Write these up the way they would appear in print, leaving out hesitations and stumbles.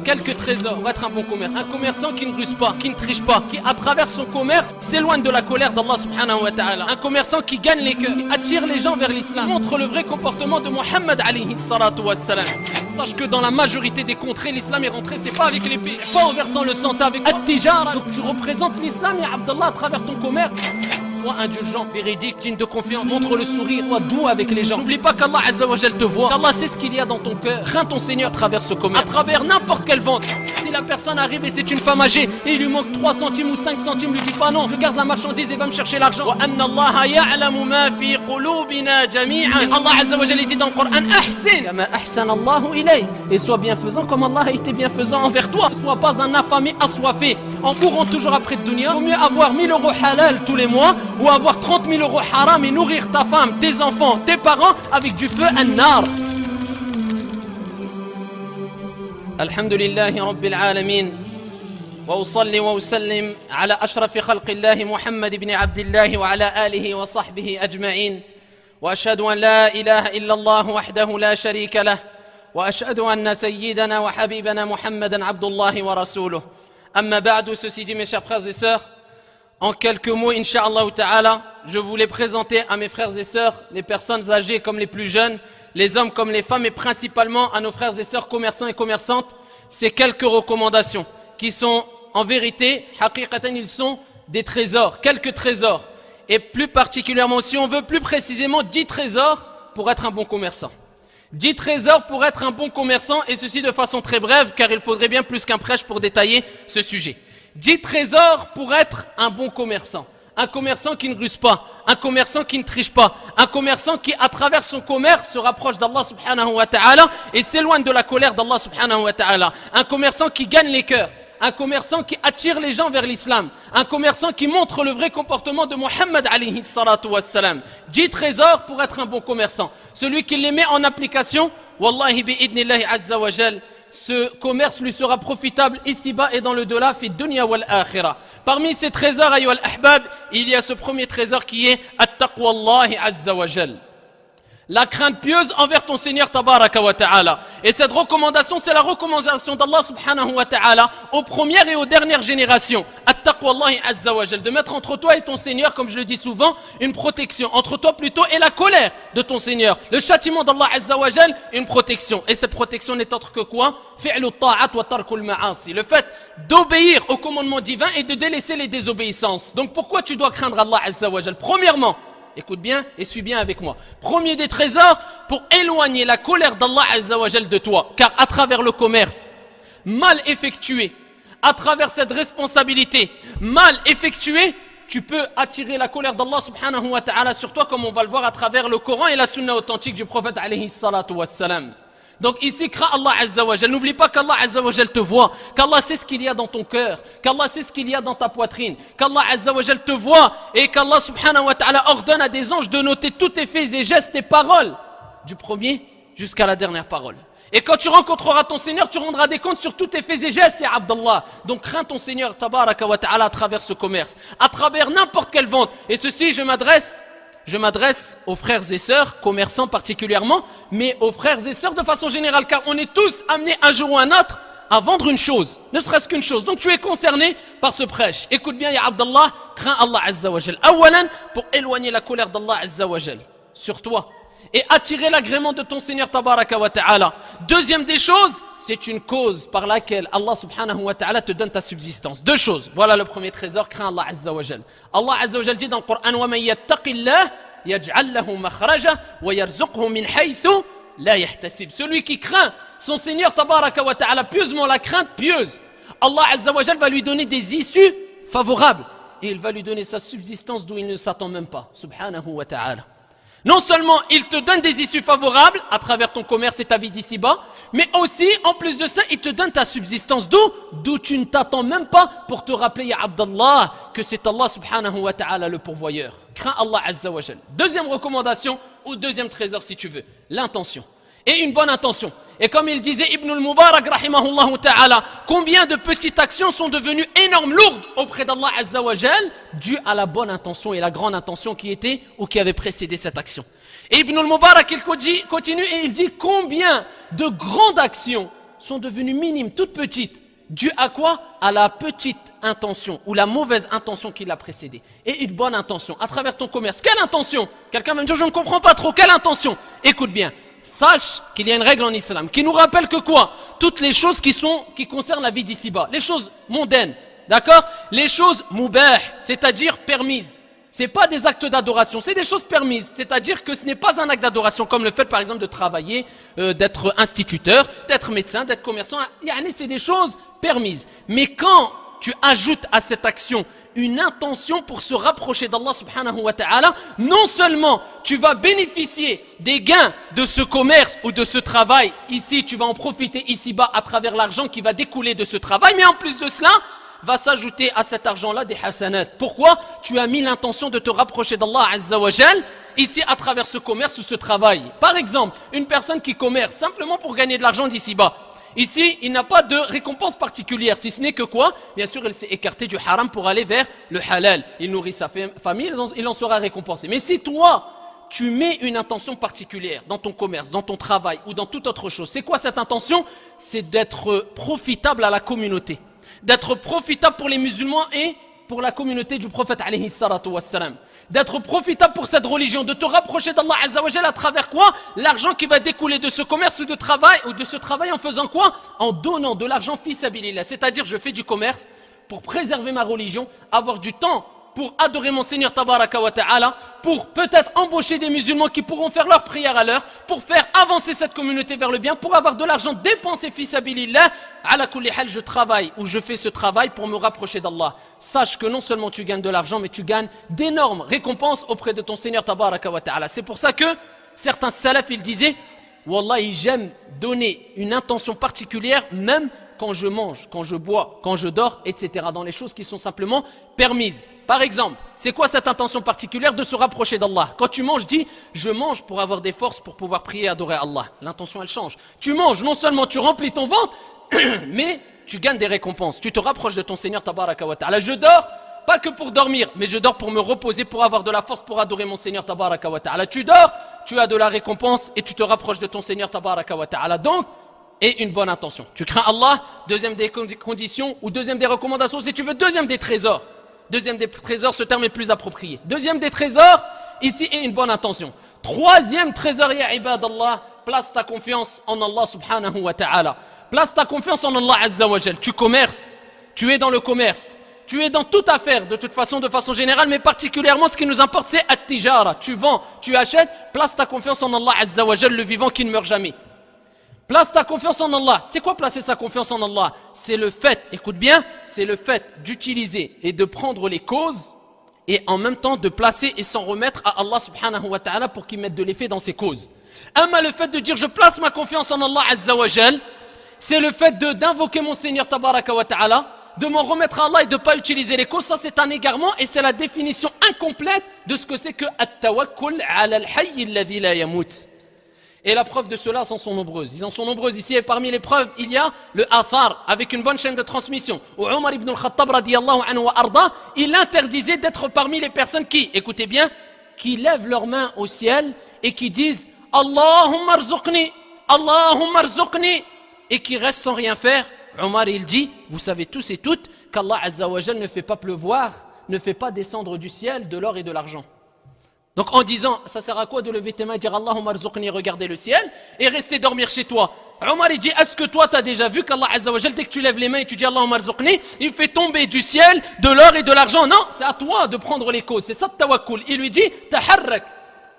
quelques trésors pour être un bon commerçant. Un commerçant qui ne ruse pas, qui ne triche pas, qui à travers son commerce s'éloigne de la colère d'Allah subhanahu wa ta'ala. Un commerçant qui gagne les cœurs, qui attire les gens vers l'islam, montre le vrai comportement de Muhammad alayhi salatu wassalam. Sache que dans la majorité des contrées, l'islam est rentré, c'est pas avec l'épée, pas en versant le sang, c'est avec At-Tijara. Donc tu représentes l'islam, ya Abdallah, à travers ton commerce. Sois indulgent, véridique, digne de confiance, montre le sourire, sois doux avec les gens. N'oublie pas qu'Allah Azza wa Jal te voit, qu'Allah sait ce qu'il y a dans ton cœur. Crains ton Seigneur à travers ce commerce, à travers n'importe quelle vente. Si la personne arrive et c'est une femme âgée et il lui manque 3 centimes ou 5 centimes, lui dis pas non, je garde la marchandise et va me chercher l'argent. Wa anna Allah ya'lamu ma fi qulubina jami'an. Allah Azza wa Jal dit dans le Coran, ahsin kama ahsana Allahu ilayk. Et sois bienfaisant comme Allah a été bienfaisant envers toi. Ne sois pas un affamé assoiffé en courant toujours après le dunya. Vaut mieux avoir 1000 € halal tous les mois ou avoir 30 000 € haram et nourrir ta femme, tes enfants, tes parents avec du feu an-nar. Alhamdulillahi Rabbil Alamin. Wa usalli wa usallim ala ashrafi khalqillahi Muhammad ibn Abdillahi wa ala alihi wa sahbihi ajma'in. Wa ashhadu an la ilaha illa Allah wahdahu la sharika lah. Wa ashhadu anna sayyidana wa habibana Muhammadan Abdullahi wa rasuluh. Amma ba'du, ceci dit mes chers frères et sœurs, en quelques mots, Inch'Allah ta'ala, je voulais présenter à mes frères et sœurs, les personnes âgées comme les plus jeunes, les hommes comme les femmes, et principalement à nos frères et sœurs commerçants et commerçantes, ces quelques recommandations qui sont en vérité, haqiqatan, ils sont des trésors, quelques trésors. Et plus particulièrement, si on veut plus précisément, 10 trésors pour être un bon commerçant. 10 trésors pour être un bon commerçant, et ceci de façon très brève, car il faudrait bien plus qu'un prêche pour détailler ce sujet. 10 trésors pour être un bon commerçant. Un commerçant qui ne ruse pas, un commerçant qui ne triche pas, un commerçant qui à travers son commerce se rapproche d'Allah subhanahu wa ta'ala et s'éloigne de la colère d'Allah subhanahu wa ta'ala. Un commerçant qui gagne les cœurs, un commerçant qui attire les gens vers l'islam, un commerçant qui montre le vrai comportement de Muhammad alayhi salatu wassalam. 10 trésors pour être un bon commerçant. Celui qui les met en application, wallahi bi'idnillahi azza wa jal, ce commerce lui sera profitable ici-bas et dans le delà, fi dunya wal akhirah. Parmi ces trésors, ayyuhal ahbab, il y a ce premier trésor qui est at-taqwallahi azza wa jal. La crainte pieuse envers ton Seigneur tabaraka wa ta'ala. Et cette recommandation, c'est la recommandation d'Allah subhanahu wa ta'ala aux premières et aux dernières générations. At-taqwallahi azza wa jal. De mettre entre toi et ton Seigneur, comme je le dis souvent, une protection. Entre toi plutôt et la colère de ton Seigneur. Le châtiment d'Allah azza wa jal, une protection. Et cette protection n'est autre que quoi? Fi'lu ta'at wa tarkul ma'asi. Le fait d'obéir au commandement divin et de délaisser les désobéissances. Donc pourquoi tu dois craindre Allah azza wa jal? Premièrement, écoute bien et suis bien avec moi. Premier des trésors, pour éloigner la colère d'Allah Azza wa Jal de toi. Car à travers le commerce mal effectué, à travers cette responsabilité mal effectuée, tu peux attirer la colère d'Allah subhanahu wa ta'ala sur toi, comme on va le voir à travers le Coran et la sunna authentique du prophète alayhi salatu wassalam. Donc ici, crains Allah Azza wa Jal. N'oublie pas qu'Allah Azza wa Jal te voit, qu'Allah sait ce qu'il y a dans ton cœur, qu'Allah sait ce qu'il y a dans ta poitrine, qu'Allah Azza wa Jal te voit et qu'Allah subhanahu wa ta'ala ordonne à des anges de noter tous tes faits et gestes et paroles, du premier jusqu'à la dernière parole. Et quand tu rencontreras ton Seigneur, tu rendras des comptes sur tous tes faits et gestes, ya Abdallah. Donc crains ton Seigneur tabaraka wa ta'ala à travers ce commerce, à travers n'importe quelle vente. Et ceci, je m'adresse aux frères et sœurs, commerçants particulièrement, mais aux frères et sœurs de façon générale, car on est tous amenés un jour ou un autre à vendre une chose, ne serait-ce qu'une chose. Donc tu es concerné par ce prêche. Écoute bien, ya Abdallah, crains Allah Azza wa Jal. Awalan, pour éloigner la colère d'Allah Azza wa Jal sur toi et attirer l'agrément de ton Seigneur tabaraka wa ta'ala. Deuxième des choses, c'est une cause par laquelle Allah subhanahu wa ta'ala te donne ta subsistance. 2 choses. Voilà le premier trésor, crains Allah Azza wa Jal. Allah Azza wa Jal dit dans le Coran, wa man yattaqillah yaj'al lahu makhraja wa yarzuqhu min haythu la yahtasib. Celui qui craint son Seigneur tabaraka wa ta'ala pieusement, la crainte pieuse, Allah Azza wa Jal va lui donner des issues favorables et il va lui donner sa subsistance d'où il ne s'attend même pas. Subhanahu wa ta'ala. Non seulement il te donne des issues favorables à travers ton commerce et ta vie d'ici-bas, mais aussi, en plus de ça, il te donne ta subsistance d'où tu ne t'attends même pas pour te rappeler, ya Abdallah, que c'est Allah subhanahu wa ta'ala le pourvoyeur. Crains Allah azza wa jal. Deuxième recommandation, ou deuxième trésor si tu veux, l'intention. Et une bonne intention. Et comme il disait Ibn al-Mubarak rahimahullah ta'ala, combien de petites actions sont devenues énormes, lourdes auprès d'Allah azza wa jal, dues à la bonne intention et la grande intention qui était ou qui avait précédé cette action. Et Ibn al-Mubarak il continue et il dit combien de grandes actions sont devenues minimes, toutes petites. Dû à quoi? À la petite intention ou la mauvaise intention qui l'a précédée. Et une bonne intention à travers ton commerce. Quelle intention? Quelqu'un va me dire, je ne comprends pas trop. Quelle intention? Écoute bien. Sache qu'il y a une règle en islam qui nous rappelle que quoi? Toutes les choses qui concernent la vie d'ici-bas. Les choses mondaines. D'accord? Les choses moubah, c'est-à-dire permises. C'est pas des actes d'adoration, c'est des choses permises. C'est-à-dire que ce n'est pas un acte d'adoration comme le fait par exemple de travailler, d'être instituteur, d'être médecin, d'être commerçant. C'est des choses permises. Mais quand tu ajoutes à cette action une intention pour se rapprocher d'Allah subhanahu wa ta'ala, non seulement tu vas bénéficier des gains de ce commerce ou de ce travail, ici tu vas en profiter ici-bas à travers l'argent qui va découler de ce travail, mais en plus de cela, va s'ajouter à cet argent-là des hasanat. Pourquoi? Tu as mis l'intention de te rapprocher d'Allah Azza wa Jal ici à travers ce commerce ou ce travail. Par exemple, une personne qui commerce simplement pour gagner de l'argent d'ici-bas. Ici, il n'a pas de récompense particulière, si ce n'est que quoi? Bien sûr, il s'est écarté du haram pour aller vers le halal. Il nourrit sa famille, il en sera récompensé. Mais si toi, tu mets une intention particulière dans ton commerce, dans ton travail ou dans toute autre chose, c'est quoi cette intention? C'est d'être profitable à la communauté. D'être profitable pour les musulmans et pour la communauté du prophète alayhi salatu wassalam. D'être profitable pour cette religion, de te rapprocher d'Allah Azza wa Jal à travers quoi? L'argent qui va découler de ce commerce ou de ce travail en faisant quoi? En donnant de l'argent fi sabilillah. C'est-à-dire je fais du commerce pour préserver ma religion, avoir du temps pour adorer mon Seigneur Tabaraka wa Ta'ala, pour peut-être embaucher des musulmans qui pourront faire leur prière à l'heure, pour faire avancer cette communauté vers le bien, pour avoir de l'argent dépensé fi sabilillah. Ala kulli hal, je travaille ou je fais ce travail pour me rapprocher d'Allah. Sache que non seulement tu gagnes de l'argent, mais tu gagnes d'énormes récompenses auprès de ton Seigneur Tabaraka wa Ta'ala. C'est pour ça que certains salafs, ils disaient, Wallahi, j'aime donner une intention particulière, même quand je mange, quand je bois, quand je dors, etc. Dans les choses qui sont simplement permises. Par exemple, c'est quoi cette intention particulière de se rapprocher d'Allah? Quand tu manges, dis, je mange pour avoir des forces pour pouvoir prier et adorer Allah. L'intention, elle change. Tu manges, non seulement tu remplis ton ventre, mais tu gagnes des récompenses. Tu te rapproches de ton Seigneur Tabaraka wa Ta'ala. Je dors, pas que pour dormir, mais je dors pour me reposer, pour avoir de la force, pour adorer mon Seigneur Tabaraka wa Ta'ala. Tu dors, tu as de la récompense et tu te rapproches de ton Seigneur Tabaraka wa Ta'ala. Donc, et une bonne intention. Tu crains Allah, deuxième des conditions, ou deuxième des recommandations, si tu veux, deuxième des trésors. Deuxième des trésors, ce terme est plus approprié. Deuxième des trésors, ici, est une bonne intention. Troisième trésor, ya ibadallah, place ta confiance en Allah subhanahu wa ta'ala. Place ta confiance en Allah azza wa jal. Tu commerces, tu es dans le commerce, tu es dans toute affaire, de toute façon, de façon générale, mais particulièrement ce qui nous importe, c'est at-tijara. Tu vends, tu achètes, place ta confiance en Allah azza wa jal, le vivant qui ne meurt jamais. Place ta confiance en Allah. C'est quoi placer sa confiance en Allah? C'est le fait, écoute bien, c'est le fait d'utiliser et de prendre les causes et en même temps de placer et s'en remettre à Allah subhanahu wa ta'ala pour qu'il mette de l'effet dans ses causes. Amma le fait de dire je place ma confiance en Allah azza wa jal, c'est le fait d'invoquer mon Seigneur tabaraka wa ta'ala, de m'en remettre à Allah et de ne pas utiliser les causes. Ça c'est un égarement et c'est la définition incomplète de ce que c'est que at-tawakkul ala al-hayy alladhi la yamut. Et la preuve de cela, elles en sont nombreuses. Ils en sont nombreuses ici et parmi les preuves, il y a le athar avec une bonne chaîne de transmission. Où Omar ibn al-Khattab radiyallahu anhu wa arda, il interdisait d'être parmi les personnes qui, écoutez bien, qui lèvent leurs mains au ciel et qui disent Allahumma arzuqni, Allahumma arzuqni, et qui restent sans rien faire. Omar il dit, vous savez tous et toutes qu'Allah azza wa jal ne fait pas pleuvoir, ne fait pas descendre du ciel de l'or et de l'argent. Donc en disant, ça sert à quoi de lever tes mains et dire Allahumma arzuqni, regarder le ciel et rester dormir chez toi? Omar il dit, est-ce que toi t'as déjà vu qu'Allah azza wa jal, dès que tu lèves les mains et tu dis Allahumma arzuqni, il fait tomber du ciel de l'or et de l'argent? Non, c'est à toi de prendre les causes, c'est ça le tawakkul. Il lui dit, taharrak.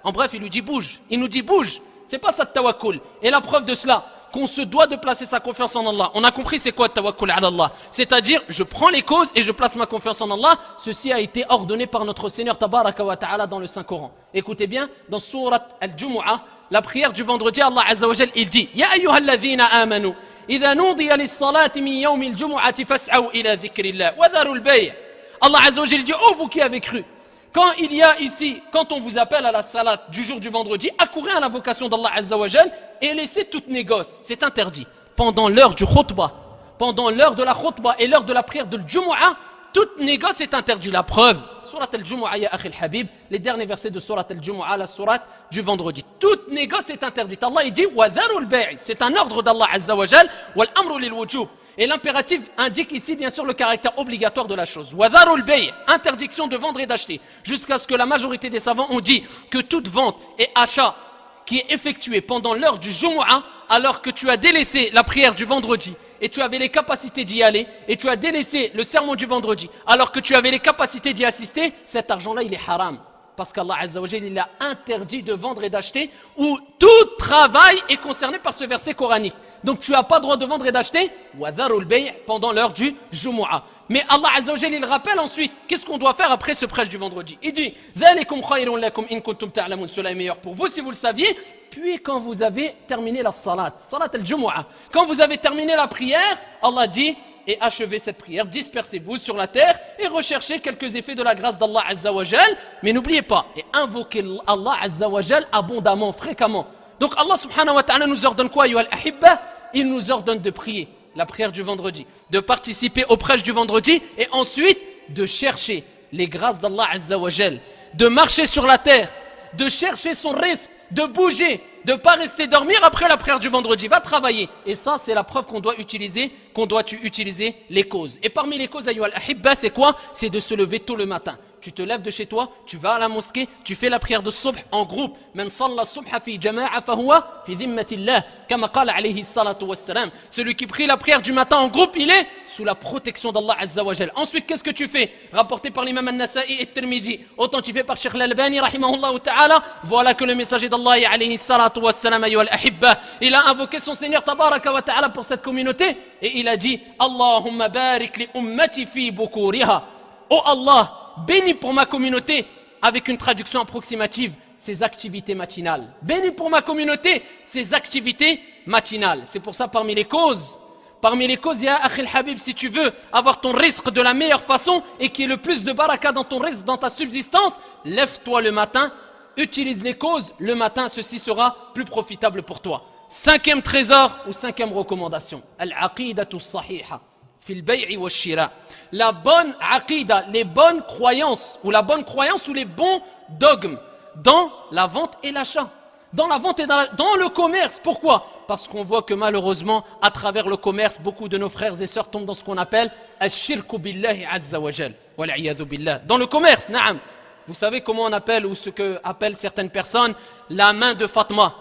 En bref, il lui dit bouge, il nous dit bouge, c'est pas ça le tawakkul. Et la preuve de cela, qu'on se doit de placer sa confiance en Allah. On a compris c'est quoi le tawakkul ala Allah. C'est-à-dire, je prends les causes et je place ma confiance en Allah. Ceci a été ordonné par notre Seigneur Tabaraka wa Ta'ala dans le Saint-Coran. Écoutez bien, dans Surat Al-Jumu'ah, la prière du vendredi, Allah Azza wa Jal, il dit Ya ayyuhalladhina amanu, idha nudiya lis-salati min yawmi al-jumu'ati fas'aw ila dhikrillah wa dharu al-bay'. Allah Azza wa Jal dit, oh vous qui avez cru, quand il y a ici, quand on vous appelle à la salat du jour du vendredi, accourez à l'invocation d'Allah Azza wa Jal et laissez toute négoce. C'est interdit. Pendant l'heure du khutbah, pendant l'heure de la khutbah et l'heure de la prière de l'Jumu'ah, toute négoce est interdite. La preuve, Surat al-Jumu'ah, ya akhi al-Habib, les derniers versets de Surat al-Jumu'ah, la surat du vendredi. Toute négoce est interdite. Allah il dit وَذَرُوا الْبَيْعِ. C'est un ordre d'Allah Azza wa Jal. وَالْأَمْرُ لِلْوُجُوبِ. Et l'impératif indique ici bien sûr le caractère obligatoire de la chose. وَذَرُوا الْبَيْعِ. Interdiction de vendre et d'acheter. Jusqu'à ce que la majorité des savants ont dit que toute vente et achat qui est effectué pendant l'heure du Jumu'ah, alors que tu as délaissé la prière du vendredi, et tu avais les capacités d'y aller, et tu as délaissé le sermon du vendredi, alors que tu avais les capacités d'y assister, cet argent-là, il est haram. Parce qu'Allah Azza wa Jalla, il a interdit de vendre et d'acheter, où tout travail est concerné par ce verset coranique. Donc tu n'as pas le droit de vendre et d'acheter, وَذَرُوا الْبَيْعِ pendant l'heure du Jumu'ah. Mais Allah Azza wa Jalla, il rappelle ensuite, qu'est-ce qu'on doit faire après ce prêche du vendredi? Il dit, ذَلِكُمْ خَيْرٌ لَكُمْ إِن كُنْتُمْ تَعْلَمُونَ. Cela est meilleur pour vous si vous le saviez. Puis quand vous avez terminé la salat al-Jumu'ah, quand vous avez terminé la prière, Allah dit, et achevez cette prière, dispersez-vous sur la terre et recherchez quelques effets de la grâce d'Allah Azza wa Jal. Mais n'oubliez pas, et invoquez Allah Azza wa Jal abondamment, fréquemment. Donc Allah subhanahu wa ta'ala nous ordonne quoi, ayyuhal ahibba? Il nous ordonne de prier, la prière du vendredi, de participer au prêche du vendredi et ensuite de chercher les grâces d'Allah Azza wa Jal, de marcher sur la terre, de chercher son risque, de bouger, de ne pas rester dormir après la prière du vendredi, va travailler. Et ça, c'est la preuve qu'on doit utiliser les causes. Et parmi les causes, ayyuhal ahibba, c'est quoi? C'est de se lever tôt le matin. Tu te lèves de chez toi, tu vas à la mosquée, tu fais la prière de subh en groupe. Man salla subha fi jama'a fahuwa fi dhimmatillah, kama qala alayhi salatu wassalam. Celui qui prie la prière du matin en groupe, il est sous la protection d'Allah Azza wa Jal. Ensuite, qu'est-ce que tu fais? Rapporté par l'imam An-Nasa'i et Tirmidhi, authentifié par Cheikh Al-Albani rahimahullah ta'ala. Voilà que le messager d'Allah alayhi salatu wassalam, ayyuhal ahibba, il a invoqué son Seigneur tabaraka wa ta'ala pour cette communauté et il a dit Allahumma barik li ummati fi bukuriha. Oh Allah, bénis pour ma communauté, avec une traduction approximative, ses activités matinales. Bénis pour ma communauté, ses activités matinales. C'est pour ça, parmi les causes, ya Akhil Habib, si tu veux avoir ton risque de la meilleure façon et qu'il y ait le plus de baraka dans ton risque, dans ta subsistance, lève-toi le matin, utilise les causes, le matin, ceci sera plus profitable pour toi. Cinquième trésor ou cinquième recommandation, al-aqidatu sahiha. La bonne aqida, les bonnes croyances ou les bons dogmes dans la vente et l'achat, dans la vente et dans le commerce. Pourquoi? Parce qu'on voit que malheureusement à travers le commerce, beaucoup de nos frères et sœurs tombent dans ce qu'on appelle al-shirku billahi azza wa jal wal iyadhu billah. Dans le commerce, na'am. Vous savez comment on appelle ou ce que appellent certaines personnes la main de Fatma.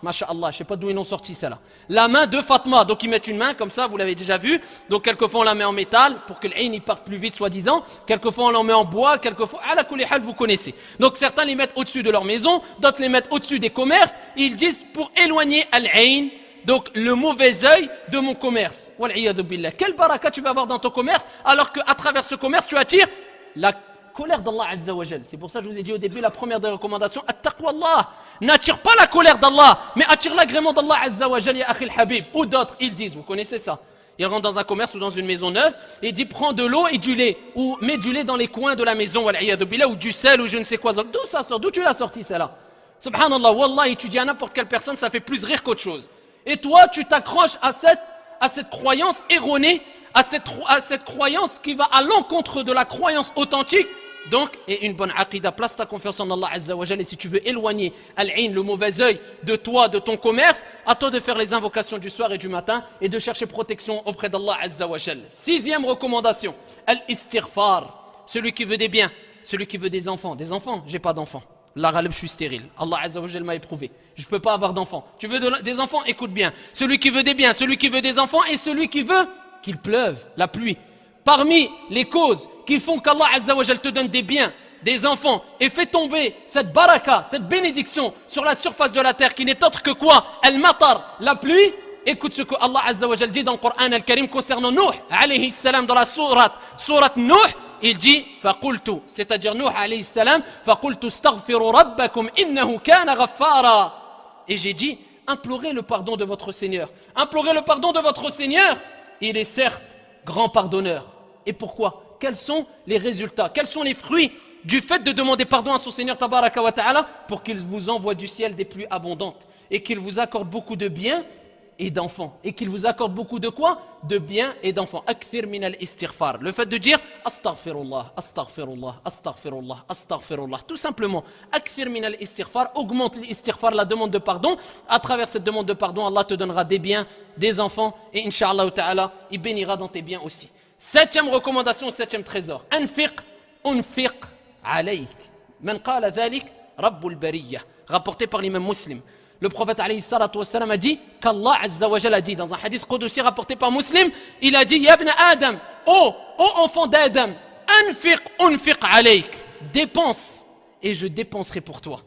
Masha'Allah, je ne sais pas d'où ils ont sorti ça là. La main de Fatma, donc ils mettent une main comme ça, vous l'avez déjà vu. Donc quelquefois on la met en métal pour que l'ayn il parte plus vite soi-disant. Quelquefois on la met en bois, quelquefois, ala kulli hal, vous connaissez. Donc certains les mettent au-dessus de leur maison, d'autres les mettent au-dessus des commerces. Ils disent pour éloigner al-ayn, donc le mauvais œil de mon commerce. Wal'iyadu billah. Quel baraka tu vas avoir dans ton commerce alors qu'à travers ce commerce tu attires la colère d'Allah Azza wa Jal. C'est pour ça que je vous ai dit au début, la première des recommandations, at-taqwallah. N'attire pas la colère d'Allah, mais attire l'agrément d'Allah Azza wa Jal, ya Akhil Habib. Ou d'autres, ils disent, vous connaissez ça. Il rentre dans un commerce ou dans une maison neuve, et il dit, prends de l'eau et du lait, ou mets du lait dans les coins de la maison, ou du sel, ou je ne sais quoi. D'où ça sort? D'où tu l'as sorti, celle-là? Subhanallah, wallahi, tu dis à n'importe quelle personne, ça fait plus rire qu'autre chose. Et toi, tu t'accroches à cette croyance erronée, à cette croyance qui va à l'encontre de la croyance authentique. Donc, et une bonne aqida, place ta confiance en Allah Azza wa Jal. Et si tu veux éloigner al-ayn, le mauvais œil, de toi, de ton commerce, à toi de faire les invocations du soir et du matin et de chercher protection auprès d'Allah Azza wa Jal. Sixième recommandation, al-istighfar. Celui qui veut des biens, celui qui veut des enfants. Des enfants, j'ai pas d'enfants. La ghalib, je suis stérile. Allah Azza wa Jal m'a éprouvé. Je peux pas avoir d'enfants. Tu veux des enfants? Écoute bien. Celui qui veut des biens, celui qui veut des enfants et celui qui veut qu'il pleuve, la pluie. Parmi les causes qui font qu'Allah Azza wa Jal te donne des biens, des enfants et fait tomber cette baraka, cette bénédiction sur la surface de la terre qui n'est autre que quoi? Al-matar, la pluie. Écoute ce que Allah Azza wa Jal dit dans le Coran Al-Karim concernant Nuh alayhi salam, dans la sourate Nuh. Il dit faqultu, c'est-à-dire Nuh alayhi salam, faqultu astaghfiru rabbakum innahu kana ghaffara. Et j'ai dit, implorez le pardon de votre Seigneur. Implorez le pardon de votre Seigneur. Il est certes grand pardonneur. Et pourquoi? Quels sont les résultats? Quels sont les fruits du fait de demander pardon à son Seigneur tabaraka wa ta'ala? Pour qu'il vous envoie du ciel des pluies abondantes et qu'il vous accorde beaucoup de biens et d'enfants. Et qu'il vous accorde beaucoup de quoi? De biens et d'enfants. Akthir min al-istighfar. Le fait de dire astaghfirullah, astaghfirullah, astaghfirullah, astaghfirullah. Tout simplement, akthir min al-istighfar. Augmente l'istighfar, la demande de pardon. À travers cette demande de pardon, Allah te donnera des biens, des enfants. Et Inch'Allah ta'ala, il bénira dans tes biens aussi. Septième recommandation, septième trésor. Anfiq, unfiq alayk. Man qala dhalik, rabbul bariyah. Rapporté par l'imam Muslim. Le prophète alayhi salatu wassalam a dit qu'Allah azza wa jalla a dit dans un hadith qudsi rapporté par Muslim, il a dit Ya ibn Adam, ô enfant d'Adam, unfiq alayk, dépense et je dépenserai pour toi.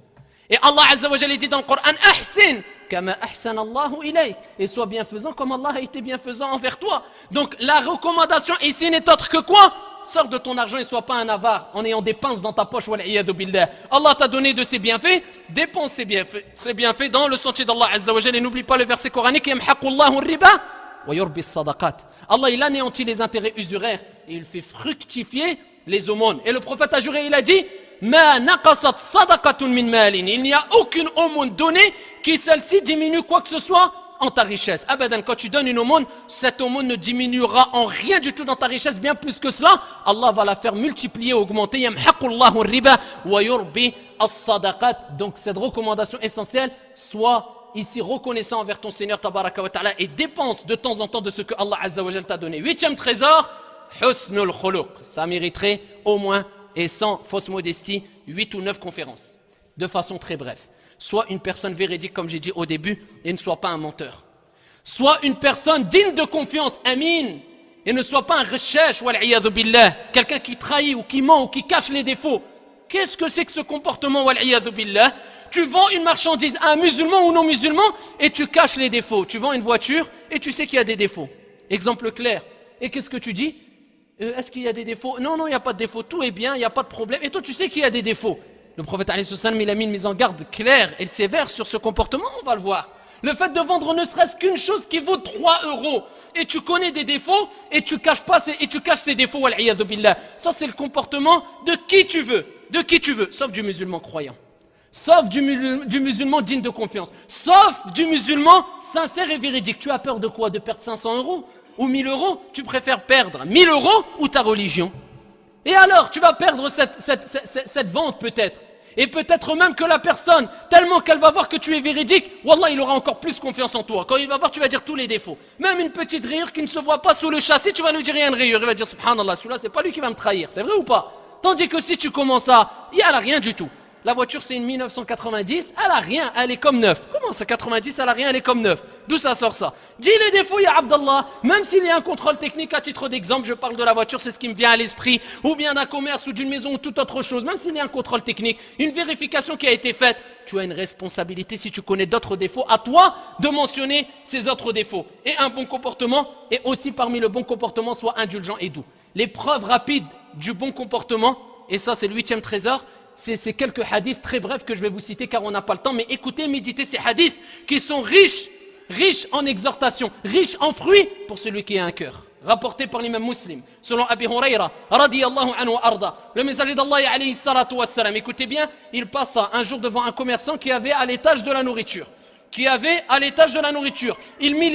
Et Allah azza wa jalla dit dans le Coran ahsin kama ahsana Allahu ilayk, et sois bienfaisant comme Allah a été bienfaisant envers toi. Donc la recommandation ici n'est autre que quoi? Sors de ton argent et sois pas un avare en ayant des pinces dans ta poche. Allah t'a donné de ses bienfaits, dépense ses bienfaits dans le sentier d'Allah Azza wa Jalla. Et n'oublie pas le verset coranique Allah il anéantit les intérêts usuraires et il fait fructifier les aumônes. Et le prophète a juré, il a dit il n'y a aucune aumône donnée qui celle-ci diminue quoi que ce soit en ta richesse. Abadan, quand tu donnes une aumône, cette aumône ne diminuera en rien du tout dans ta richesse, bien plus que cela. Allah va la faire multiplier, augmenter. Donc cette recommandation essentielle, sois ici reconnaissant envers ton Seigneur Tabaraka wa Ta'ala et dépense de temps en temps de ce que Allah Azza wa Jal t'a donné. Huitième trésor, husnul khuluq. Ça mériterait au moins, et sans fausse modestie, 8 ou 9 conférences, de façon très brève. Sois une personne véridique, comme j'ai dit au début, et ne sois pas un menteur. Sois une personne digne de confiance, amin, et ne sois pas un recherche, wal'iyadhu billah, quelqu'un qui trahit ou qui ment ou qui cache les défauts. Qu'est-ce que c'est que ce comportement, wal'iyadhu billah? Tu vends une marchandise à un musulman ou non musulman et tu caches les défauts. Tu vends une voiture et tu sais qu'il y a des défauts. Exemple clair. Et qu'est-ce que tu dis? Est-ce qu'il y a des défauts? Non, il n'y a pas de défauts. Tout est bien, il n'y a pas de problème. Et toi, tu sais qu'il y a des défauts. Le prophète alayhi salam, il a mis une mise en garde claire et sévère sur ce comportement, on va le voir. Le fait de vendre ne serait-ce qu'une chose qui vaut 3 € et tu connais des défauts et tu caches ces défauts, wal'iyadhu billah. Ça c'est le comportement de qui tu veux, sauf du musulman croyant, sauf du musulman digne de confiance, sauf du musulman sincère et véridique. Tu as peur de quoi? De perdre 500 € ou 1000 €? Tu préfères perdre 1000 € ou ta religion? Et alors, tu vas perdre cette vente peut-être. Et peut-être même que la personne, tellement qu'elle va voir que tu es véridique, wallah, il aura encore plus confiance en toi. Quand il va voir, tu vas dire tous les défauts. Même une petite rayure qui ne se voit pas sous le châssis, tu vas lui dire il y a une rayure. Il va dire subhanallah, celui-là, c'est pas lui qui va me trahir. C'est vrai ou pas? Tandis que si tu commences il n'y a rien du tout. La voiture, c'est une 1990, elle a rien, elle est comme neuf. Comment ça, 90, elle a rien, elle est comme neuf? D'où ça sort ça? Dis les défauts, ya Abdallah. Même s'il y a un contrôle technique, à titre d'exemple, je parle de la voiture, c'est ce qui me vient à l'esprit, ou bien d'un commerce ou d'une maison ou toute autre chose. Même s'il y a un contrôle technique, une vérification qui a été faite, tu as une responsabilité si tu connais d'autres défauts, à toi de mentionner ces autres défauts. Et un bon comportement, et aussi parmi le bon comportement, soit indulgent et doux. Les preuves rapides du bon comportement, et ça c'est le 8e trésor, c'est quelques hadiths très brefs que je vais vous citer car on n'a pas le temps, mais écoutez, méditez ces hadiths qui sont riches en exhortation, riches en fruits pour celui qui a un cœur. Rapporté par l'imam Muslim, selon Abi Huraira, radiyallahu anhu arda, le messager d'Allah alayhi salatu wassalam, écoutez bien, il passa un jour devant un commerçant qui avait à l'étage de la nourriture. Il mit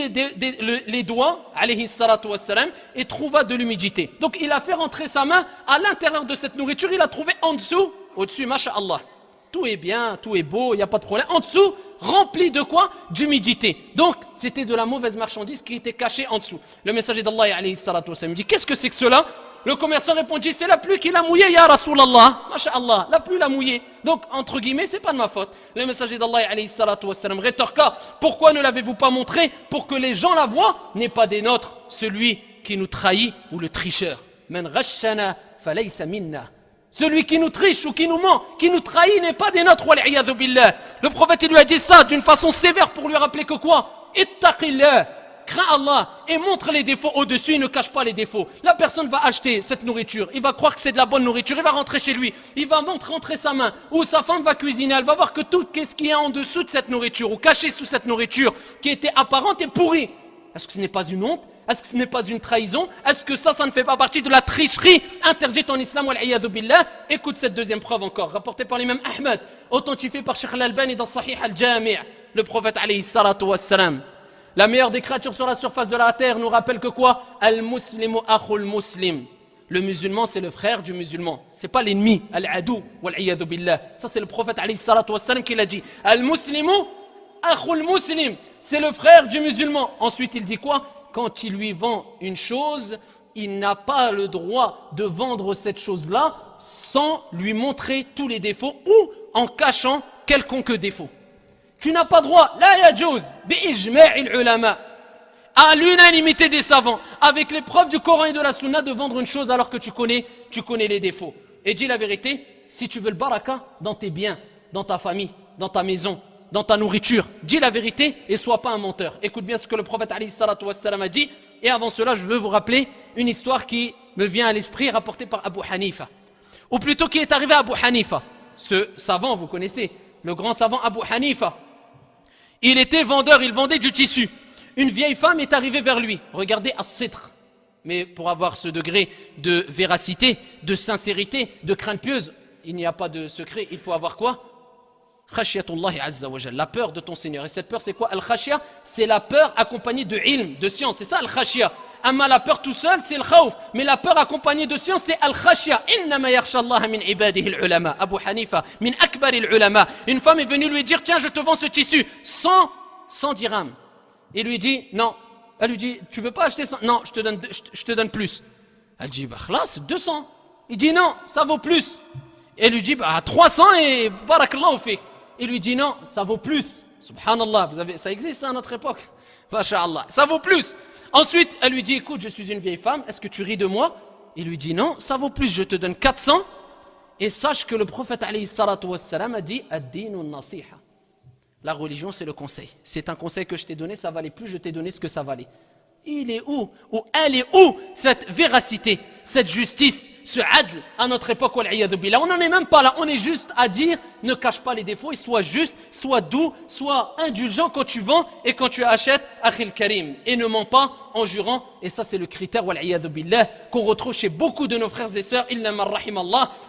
les doigts, alayhi salatu wassalam, et trouva de l'humidité. Donc il a fait rentrer sa main à l'intérieur de cette nourriture, il a trouvé en dessous, au-dessus, masha'Allah. Tout est bien, tout est beau, il n'y a pas de problème. En dessous, rempli de quoi? D'humidité. Donc, c'était de la mauvaise marchandise qui était cachée en dessous. Le messager d'Allah, alayhi salatu wassalam, dit, qu'est-ce que c'est que cela? Le commerçant répondit, c'est la pluie qui l'a mouillé, ya Rasulallah. Masha'Allah, la pluie l'a mouillé. Donc, entre guillemets, c'est pas de ma faute. Le messager d'Allah, alayhi salatu wassalam, rétorqua, pourquoi ne l'avez-vous pas montré? Pour que les gens la voient, n'est pas des nôtres, celui qui nous trahit ou le tricheur. Man ghashana falaysa minna. Celui qui nous triche ou qui nous ment, qui nous trahit n'est pas des nôtres, wal'iyadhu billah. Le prophète lui a dit ça d'une façon sévère pour lui rappeler que quoi? Ittaqillah, crains Allah et montre les défauts au-dessus, il ne cache pas les défauts. La personne va acheter cette nourriture, il va croire que c'est de la bonne nourriture, il va rentrer chez lui, il va rentrer sa main, ou sa femme va cuisiner, elle va voir que tout ce qui est en dessous de cette nourriture, ou caché sous cette nourriture, qui était apparente, est pourri. Est-ce que ce n'est pas une honte? Est-ce que ce n'est pas une trahison? Est-ce que ça ne fait pas partie de la tricherie interdite en islam? Wal'iyadhu billah. Écoute cette deuxième preuve encore, rapportée par l'imam Ahmed, authentifiée par Sheikh al-Albani dans Sahih al-Jami'. Le prophète alayhi salatu wassalam, La meilleure des créatures sur la surface de la terre nous rappelle que quoi? Al-muslimu akhul muslim. Le musulman, c'est le frère du musulman. C'est pas l'ennemi. Al-adou, wal-iyadhu billah. Ça, c'est le prophète alayhi salatu wassalam qui l'a dit. Al-muslimu akhul muslim. C'est le frère du musulman. Ensuite, il dit quoi? Quand il lui vend une chose, il n'a pas le droit de vendre cette chose-là sans lui montrer tous les défauts ou en cachant quelconque défaut. Tu n'as pas droit, la yajouz, bi'ijma'il ulama, à l'unanimité des savants, avec les preuves du Coran et de la Sunna, de vendre une chose alors que tu connais les défauts. Et dis la vérité, si tu veux le baraka dans tes biens, dans ta famille, dans ta maison, dans ta nourriture, dis la vérité et sois pas un menteur. Écoute bien ce que le prophète alayhi salatu wassalam a dit. Et avant cela, je veux vous rappeler une histoire qui me vient à l'esprit, rapportée par Abu Hanifa. Ou plutôt qui est arrivé à Abu Hanifa. Ce savant, vous connaissez, le grand savant Abu Hanifa. Il était vendeur, il vendait du tissu. Une vieille femme est arrivée vers lui. Regardez as-sitr. Mais pour avoir ce degré de véracité, de sincérité, de crainte pieuse, il n'y a pas de secret. Il faut avoir quoi? Khashiyatullahi azza wa jalla, la peur de ton Seigneur. Et cette peur, c'est quoi? Al-khashia, c'est la peur accompagnée de ilm, de science. C'est ça al-khashia. Amma la peur tout seul, c'est le khawf. Mais la peur accompagnée de science, c'est al-khashia. Innama yakhsha Allah min ibadihi al-ulama. Abu Hanifa, min akbar al-ulama. Une femme est venue lui dire, tiens, je te vends ce tissu, 100 dirhams. Il lui dit, non. Elle lui dit, tu veux pas acheter 100? Non, je te donne plus. Elle dit, bah khlas, 200. Il dit, non, ça vaut plus. Elle lui dit, bah 300 et barakallahu fik. Il lui dit, non, ça vaut plus. Subhanallah, ça existe à notre époque. Masha'Allah, ça vaut plus. Ensuite, elle lui dit, écoute, je suis une vieille femme, est-ce que tu ris de moi? Il lui dit, non, ça vaut plus, je te donne 400. Et sache que le prophète alayhi salatu wassalam a dit, ad-dinu nasiha. La religion, c'est le conseil. C'est un conseil que je t'ai donné, ça valait plus, je t'ai donné ce que ça valait. Il est où? Ou elle est où cette véracité, cette justice, ce adl à notre époque? On n'en est même pas là, on est juste à dire ne cache pas les défauts et sois juste, sois doux, sois indulgent quand tu vends et quand tu achètes akhil karim, et ne mens pas en jurant. Et ça, c'est le critère qu'on retrouve chez beaucoup de nos frères et sœurs,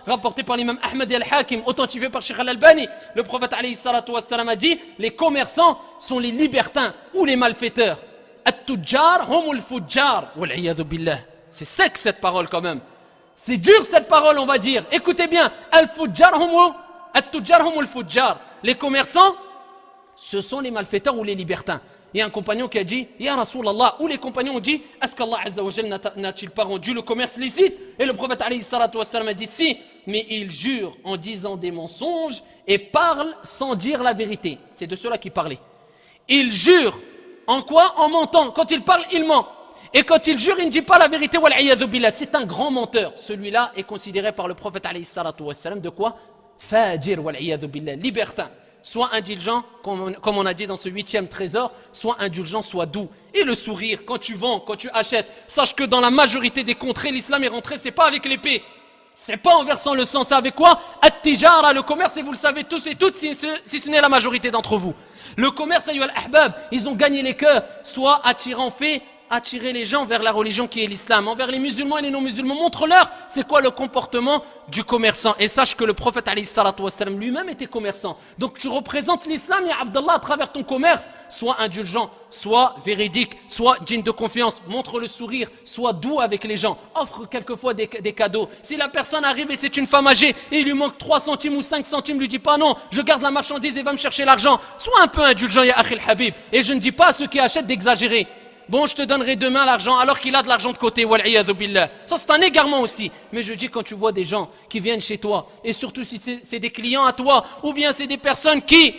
rapporté par l'imam Ahmad al-Hakim, authentifié par Sheikh al-Albani. Le prophète alayhi salatu wassalam a dit, les commerçants sont les libertins ou les malfaiteurs. At-tujjar humul fujjar wal iyadhu billah. C'est sec cette parole quand même. C'est dur cette parole, on va dire. Écoutez bien, al-fujjar humul fujjar. Les commerçants, ce sont les malfaiteurs ou les libertins. Il y a un compagnon qui a dit, Ya Rasulallah, ou les compagnons ont dit, est-ce qu'Allah Azza wa Jalla n'a-t-il pas rendu le commerce licite? Et le prophète alayhi salatu wassalam a dit, si, mais il jure en disant des mensonges et parle sans dire la vérité. C'est de cela qu'il parlait. Il jure en quoi? En mentant. Quand il parle, il ment. Et quand il jure, il ne dit pas la vérité. C'est un grand menteur. Celui-là est considéré par le prophète alayhi salatu wassalam de quoi? Fajir, libertin. Soit indulgent, comme on a dit dans ce 8e trésor, soit indulgent, soit doux. Et le sourire, quand tu vends, quand tu achètes, sache que dans la majorité des contrées, l'islam est rentré, c'est pas avec l'épée. C'est pas en versant le sang, c'est avec quoi? At-tijara, le commerce, et vous le savez tous et toutes, si ce n'est la majorité d'entre vous. Le commerce, ayyuha al-ahbab, ils ont gagné les cœurs, soit attirer les gens vers la religion qui est l'islam, envers les musulmans et les non-musulmans. Montre-leur c'est quoi le comportement du commerçant. Et sache que le prophète alayhi salatu wassalam lui-même était commerçant. Donc tu représentes l'islam, ya Abdallah, à travers ton commerce. Sois indulgent, sois véridique, sois digne de confiance, montre le sourire, sois doux avec les gens, offre quelquefois des cadeaux. Si la personne arrive et c'est une femme âgée et il lui manque 3 centimes ou 5 centimes, lui dis pas non, je garde la marchandise et va me chercher l'argent. Sois un peu indulgent, ya akhil habib. Et je ne dis pas à ceux qui achètent d'exagérer. Bon, je te donnerai demain l'argent alors qu'il a de l'argent de côté. Wal'iyadhu billah. Ça, c'est un égarement aussi. Mais je dis, quand tu vois des gens qui viennent chez toi, et surtout si c'est des clients à toi, ou bien c'est des personnes qui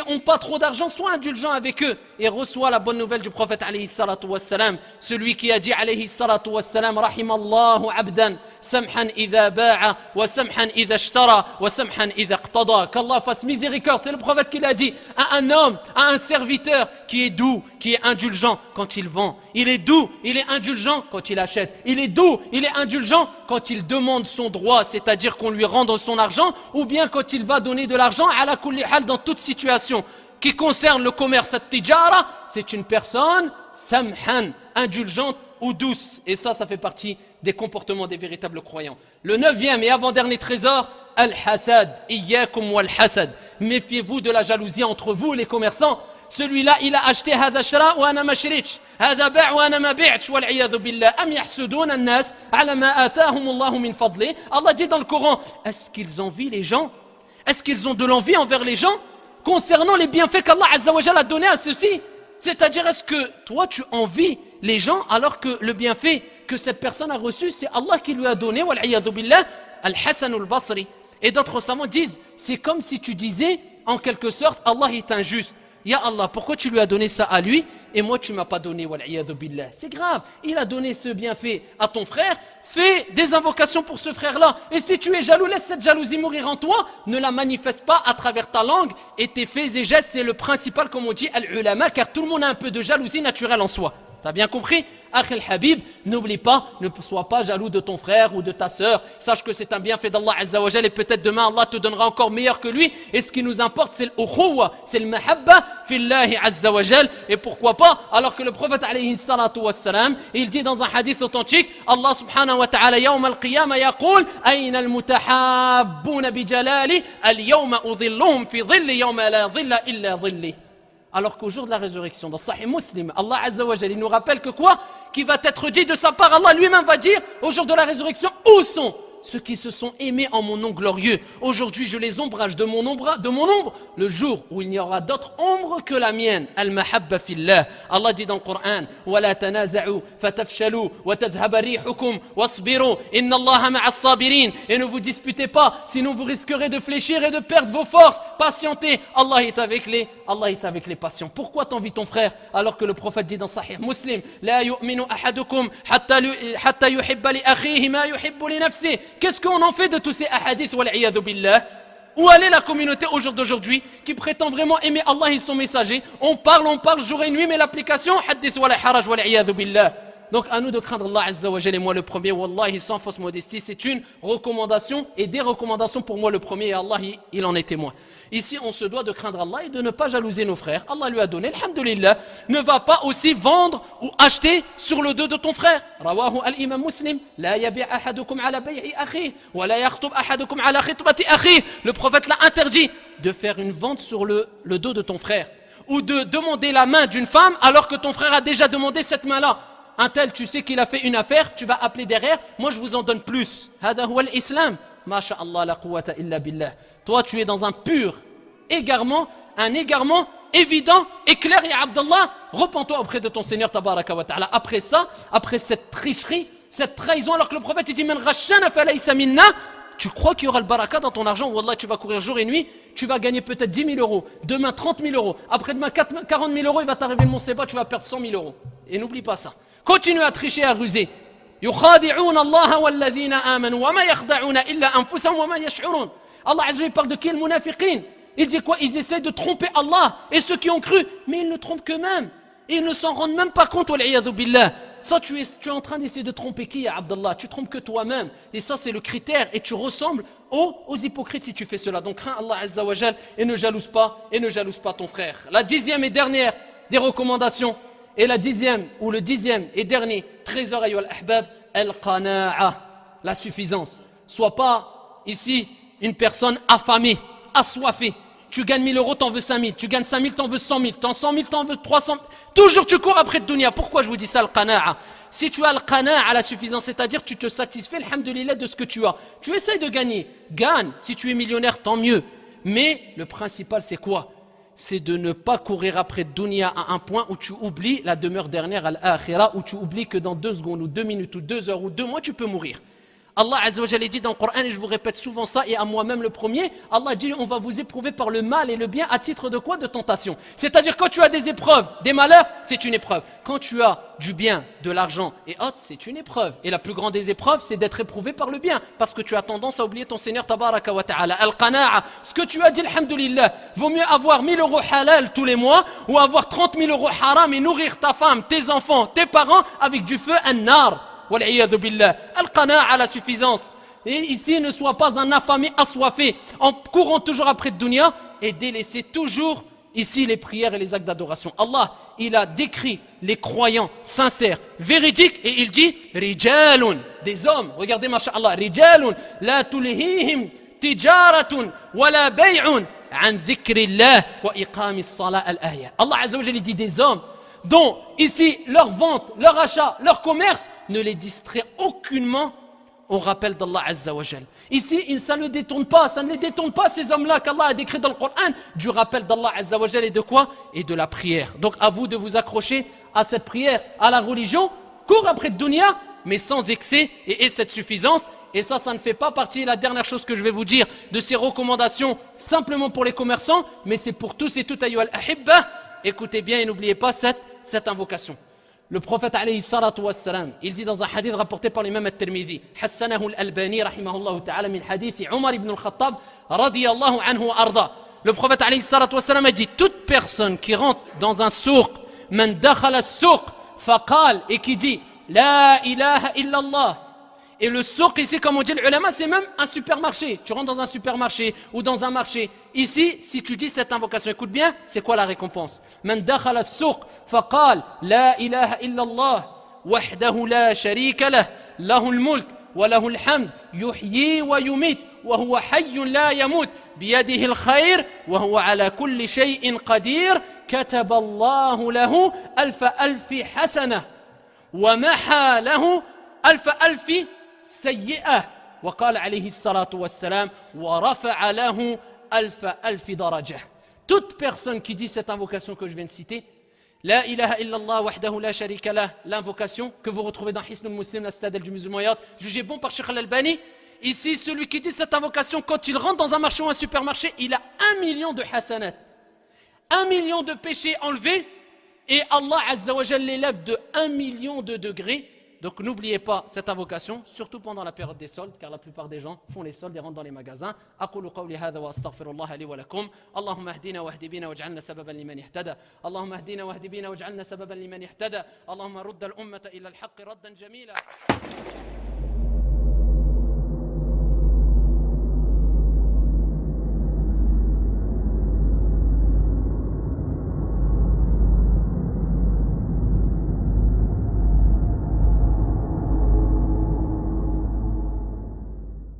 n'ont pas trop d'argent, sois indulgent avec eux et reçois la bonne nouvelle du prophète alayhi salatu wassalam. Celui qui a dit alayhi salatu wassalam, rahimallahu abdan, samhan idha ba'a, wa samhan idha ishtara, wa samhan idha iqtada. Qu'Allah fasse miséricorde. C'est le prophète qui l'a dit à un homme, à un serviteur qui est doux, qui est indulgent quand il vend. Il est doux, il est indulgent quand il achète. Il est doux, il est indulgent quand il demande son droit, c'est-à-dire qu'on lui rende son argent, ou bien quand il va donner de l'argent à la kulli hal dans toute situation. Qui concerne le commerce at-tijara, c'est une personne samhan, indulgente ou douce. Et ça fait partie des comportements des véritables croyants. Le 9e et avant-dernier trésor, al-hasad, iyyakum wal-hasad. Méfiez-vous de la jalousie entre vous les commerçants. Celui-là, il a acheté هذا شراء وأنا ما شريتش. هذا باع وأنا ما بعتش والعياذ بالله. أم يحسدون الناس على ما آتاهم الله من فضله. Allah dit dans le Coran, est-ce qu'ils envient les gens? Est-ce qu'ils ont de l'envie envers les gens concernant les bienfaits qu'Allah Azza wa Jalla a donné à ceux-ci? C'est-à-dire, est-ce que toi tu envies les gens alors que le bienfait que cette personne a reçu, c'est Allah qui lui a donné, wal'iyadhu billah, al-Hasan al-Basri. Et d'autres savants disent, c'est comme si tu disais, en quelque sorte, Allah est injuste. Ya Allah, pourquoi tu lui as donné ça à lui et moi tu m'as pas donné, wal'iyadhu billah. C'est grave, il a donné ce bienfait à ton frère, fais des invocations pour ce frère-là. Et si tu es jaloux, laisse cette jalousie mourir en toi, ne la manifeste pas à travers ta langue et tes faits et gestes, c'est le principal, comme on dit, al-ulama, car tout le monde a un peu de jalousie naturelle en soi. T'as bien compris? Akh el-Habib, n'oublie pas, ne sois pas jaloux de ton frère ou de ta sœur. Sache que c'est un bienfait d'Allah Azza wa Jal et peut-être demain Allah te donnera encore meilleur que lui. Et ce qui nous importe, c'est l'ukhuwa, c'est le mahabba fillahi Azza wa Jal. Et pourquoi pas, alors que le prophète alayhi salatu wassalam, il dit dans un hadith authentique, Allah subhanahu wa ta'ala, yawm al-qiyamah yaqul, ayna al-mutahabbuna bi jalali, al-yawma udhilluhum fi dhilli yawma la dhilla illa dhilli. Alors qu'au jour de la résurrection, dans Sahih Muslim, Allah Azza wa Jal, il nous rappelle que quoi? Qui va être dit de sa part, Allah lui-même va dire, au jour de la résurrection, où sont ceux qui se sont aimés en mon nom glorieux? Aujourd'hui, je les ombrage de mon ombre, le jour où il n'y aura d'autre ombre que la mienne. Al-mahabba fillah. Allah dit dans le Coran, وَلَا تَنَازَعُوا فَتَفْشَلُوا وَتَذْهَبَ رِيحُكُمْ وَاصْبِرُوا إِنَّ اللَّهَ مَعَ الصَّابِرِينَ. Et ne vous disputez pas, sinon vous risquerez de fléchir et de perdre vos forces. Patientez, Allah est avec les patients. Pourquoi t'envies ton frère alors que le prophète dit dans Sahih Muslim, لا يؤمن أحدكم حتى يحب لأخيه ما يحب لنفسه. Qu'est-ce qu'on en fait de tous ces hadiths, wal'iyadhu billah? Où est la communauté au jour d'aujourd'hui qui prétend vraiment aimer Allah et son messager? On parle jour et nuit, mais l'application, hadith wala haraj wal'iyadhu billah. Donc à nous de craindre Allah Azza wa Jalla, et moi le premier, wallahi, sans fausse modestie, c'est une recommandation et des recommandations pour moi le premier, et Allah il en est témoin. Ici on se doit de craindre Allah et de ne pas jalouser nos frères. Allah lui a donné, alhamdulillah. Ne va pas aussi vendre ou acheter sur le dos de ton frère. Rawahu al-imam Muslim, la yabi' ahadukum ala bay'i akhi wa la yakhtub ahadukum ala khitbati akhi. Le prophète l'a interdit de faire une vente sur le dos de ton frère ou de demander la main d'une femme alors que ton frère a déjà demandé cette main-là. Un tel, tu sais qu'il a fait une affaire, tu vas appeler derrière, moi je vous en donne plus. Hada huwa al-islam. Masha'Allah la quwwata illa billah. Toi tu es dans un pur égarement, un égarement évident et clair, ya Abdallah. Repens-toi auprès de ton Seigneur tabaraka wa ta'ala. Après ça, après cette tricherie, cette trahison, alors que le prophète dit man ghashana falaysa minna. Tu crois qu'il y aura le baraka dans ton argent? Wallah, tu vas courir jour et nuit, tu vas gagner peut-être 10 000 euros, demain 30 000 euros, après-demain 40 000 euros, il va t'arriver le Monseba, tu vas perdre 100 000 euros. Et n'oublie pas ça. Continue à tricher, à ruser. يخادعون الله والذين آمنوا وما يخدعون إلا أنفسهم وما يشعرون. Allah Azza wa Jalla parle de qui? Le munafiqin. Il dit quoi? Ils essaient de tromper Allah et ceux qui ont cru, mais ils ne trompent qu'eux-mêmes. Et ils ne s'en rendent même pas compte, wal'iyadhu billah. Ça, tu es en train d'essayer de tromper qui, Abdallah? Tu trompes que toi-même. Et ça, c'est le critère. Et tu ressembles aux hypocrites si tu fais cela. Donc, crains Allah Azza wa Jal et ne jalouse pas ton frère. La 10e et dernière des recommandations, et la 10e ou le 10e et dernier trésor, ayyuha al-ahbab, al-qana'a, la suffisance. Sois pas ici une personne affamée, assoiffée. Tu gagnes 1000 euros, t'en veux 5000. Tu gagnes 5000, t'en veux 100 000. T'en 100 000, t'en veux 300 000. Toujours tu cours après le dunya. Pourquoi je vous dis ça, le qana'a? Si tu as le qana'a, la suffisance, c'est-à-dire tu te satisfais, alhamdulillah, de ce que tu as. Tu essayes de gagner. Gagne. Si tu es millionnaire, tant mieux. Mais le principal, c'est quoi? C'est de ne pas courir après le dunya à un point où tu oublies la demeure dernière à l'akhira, où tu oublies que dans 2 secondes ou 2 minutes ou 2 heures ou 2 mois, tu peux mourir. Allah Azza wa Jalla dit dans le Coran, et je vous répète souvent ça, et à moi-même le premier, Allah dit on va vous éprouver par le mal et le bien à titre de quoi? De tentation. C'est-à-dire quand tu as des épreuves, des malheurs, c'est une épreuve. Quand tu as du bien, de l'argent et autres, c'est une épreuve. Et la plus grande des épreuves, c'est d'être éprouvé par le bien, parce que tu as tendance à oublier ton Seigneur tabaraka wa ta'ala. Al-qana'a, ce que tu as dit, alhamdulillah, vaut mieux avoir 1000 euros halal tous les mois, ou avoir 30 000 euros haram et nourrir ta femme, tes enfants, tes parents avec du feu, an-nar. Wal'iyadhu billah. Al-qana'a, la suffisance. Et ici, ne sois pas un affamé assoiffé en courant toujours après le dunya et délaisser toujours ici les prières et les actes d'adoration. Allah, il a décrit les croyants sincères, véridiques, et il dit rijalun, des hommes. Regardez, masha'Allah, rijalun la tulhihim tijaratun wala bay'un عن ذكر الله وإقام الصلاة الآية. Allah Azza wa Jalla dit des hommes dont ici leur vente, leur achat, leur commerce ne les distrait aucunement au rappel d'Allah Azza wa Jalla. Ici, ça ne les détourne pas, ces hommes-là qu'Allah a décrit dans le Coran du rappel d'Allah Azza wa Jalla et de quoi? Et de la prière. Donc à vous de vous accrocher à cette prière, à la religion, cours après le dunya, mais sans excès et cette suffisance. Et ça ne fait pas partie, la dernière chose que je vais vous dire, de ces recommandations simplement pour les commerçants, mais c'est pour tous et toutes, ayyuhal ahibba. Écoutez bien et n'oubliez pas cette invocation. Le prophète alayhi salatu wassalam, il dit dans un hadith rapporté par l'imam al-Tirmidhi, Hassanahu al-Albani rahimahullah ta'ala min hadith Umar ibn al-Khattab radiyallahu anhu arda. Le prophète alayhi salatu wassalam a dit, toute personne qui rentre dans un souk, man dakhala as-souk, faqal, et qui dit, la ilaha illallah. Et le souk ici, comme on dit l'ulama, c'est même un supermarché. Tu rentres dans un supermarché ou dans un marché. Ici, si tu dis cette invocation, écoute bien, c'est quoi la récompense? Man dakhala as-suq faqal la ilaha illallah wahdahu la sharika lah lahu al-mulk wa lahu al-hamd yuhyi wa yumit wa huwa hayyun la yamut biyadihi al-khayr wa huwa ala kulli shay'in qadir kataba Allahu lahu alfi hasanah wa maha lahu alfi سيئة وقال عليه الصلاة والسلام ورفع له ألف درجة. Toute personne qui dit cette invocation que je viens de citer, La ilaha illallah wahdahu la sharika lah, l'invocation que vous retrouvez dans Hisnul Muslim, la citadelle du musulman, jugé bon par Sheikh Al-Albani. Ici, celui qui dit cette invocation, quand il rentre dans un marché ou un supermarché, il a 1 million de hasanat, 1 million de péchés enlevés, et Allah Azza wa Jalla l'élève de 1 million de degrés. Donc n'oubliez pas cette invocation, surtout pendant la période des soldes, car la plupart des gens font les soldes et rentrent dans les magasins. أقول قولي هذا وأستغفر الله لي ولكم. اللهم اهدنا واهد بنا واجعلنا سببا لمن اهتدى. اللهم اهدنا واهد بنا واجعلنا سببا لمن اهتدى. اللهم رد الأمة إلى الحق ردا جميلا.